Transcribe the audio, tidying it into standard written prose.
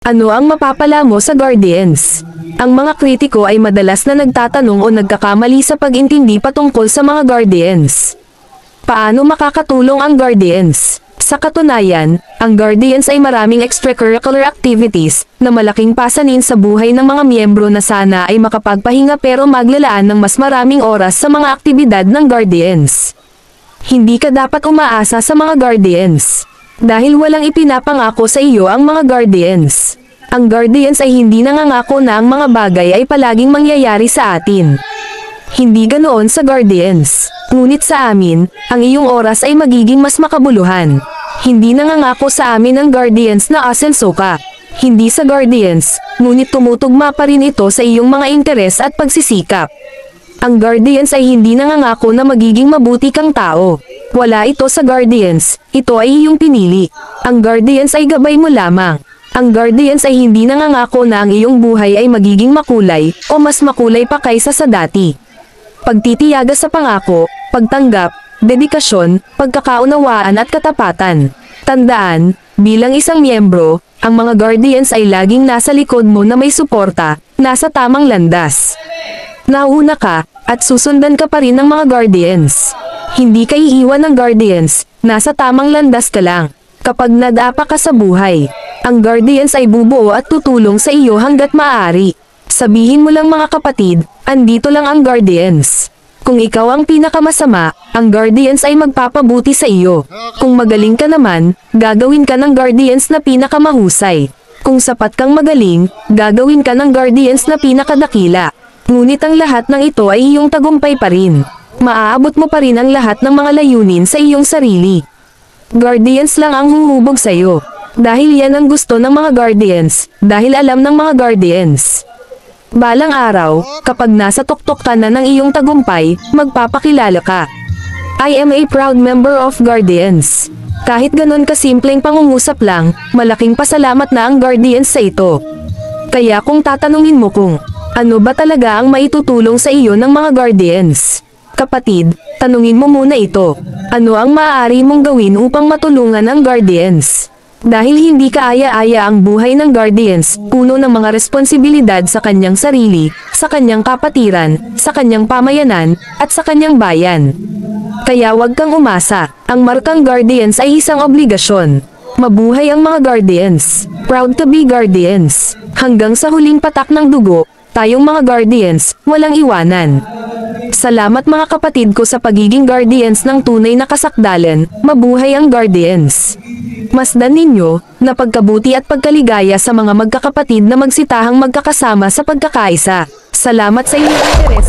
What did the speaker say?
Ano ang mapapala mo sa Guardians? Ang mga kritiko ay madalas na nagtatanong o nagkakamali sa pag-intindi patungkol sa mga Guardians. Paano makakatulong ang Guardians? Sa katunayan, ang Guardians ay maraming extracurricular activities na malaking pasanin sa buhay ng mga miyembro na sana ay makapagpahinga pero maglalaan ng mas maraming oras sa mga aktibidad ng Guardians. Hindi ka dapat umaasa sa mga Guardians. Dahil walang ipinapangako sa iyo ang mga Guardians. Ang Guardians ay hindi nangangako na ang mga bagay ay palaging mangyayari sa atin. Hindi ganoon sa Guardians. Ngunit sa amin, ang iyong oras ay magiging mas makabuluhan. Hindi nangangako sa amin ang Guardians na asenso ka. Hindi sa Guardians, ngunit tumutugma pa rin ito sa iyong mga interes at pagsisikap. Ang Guardians ay hindi nangangako na magiging mabuti kang tao. Wala ito sa Guardians, ito ay iyong pinili. Ang Guardians ay gabay mo lamang. Ang Guardians ay hindi nangangako na ang iyong buhay ay magiging makulay o mas makulay pa kaysa sa dati. Pagtitiyaga sa pangako, pagtanggap, dedikasyon, pagkakaunawaan at katapatan. Tandaan, bilang isang miyembro, ang mga Guardians ay laging nasa likod mo na may suporta, nasa tamang landas. Nauna ka, at susundan ka pa rin ng mga Guardians. Hindi ka iiwan ng Guardians, nasa tamang landas ka lang. Kapag nadapa ka sa buhay, ang Guardians ay bubuo at tutulong sa iyo hanggat maaari. Sabihin mo lang mga kapatid, andito lang ang Guardians. Kung ikaw ang pinakamasama, ang Guardians ay magpapabuti sa iyo. Kung magaling ka naman, gagawin ka ng Guardians na pinakamahusay. Kung sapat kang magaling, gagawin ka ng Guardians na pinakadakila. Ngunit ang lahat ng ito ay iyong tagumpay pa rin. Maaabot mo pa rin ang lahat ng mga layunin sa iyong sarili. Guardians lang ang huhubog sa iyo. Dahil yan ang gusto ng mga Guardians, dahil alam ng mga Guardians. Balang araw, kapag nasa tuktok ka na ng iyong tagumpay, magpapakilala ka. I am a proud member of Guardians. Kahit ganon kasimpleng pangungusap lang, malaking pasalamat na ang Guardians sa ito. Kaya kung tatanungin mo kung, ano ba talaga ang maitutulong sa iyo ng mga Guardians? Kapatid, tanungin mo muna ito. Ano ang maaari mong gawin upang matulungan ang Guardians? Dahil hindi kaaya-aya ang buhay ng Guardians, puno ng mga responsibilidad sa kanyang sarili, sa kanyang kapatiran, sa kanyang pamayanan, at sa kanyang bayan. Kaya huwag kang umasa, ang markang Guardians ay isang obligasyon. Mabuhay ang mga Guardians. Proud to be Guardians. Hanggang sa huling patak ng dugo, tayong mga Guardians, walang iwanan. Salamat mga kapatid ko sa pagiging Guardians ng tunay na kasakdalan, mabuhay ang Guardians. Masdan ninyo, na pagkabuti at pagkaligaya sa mga magkakapatid na magsitahang magkakasama sa pagkakaisa. Salamat sa inyong interes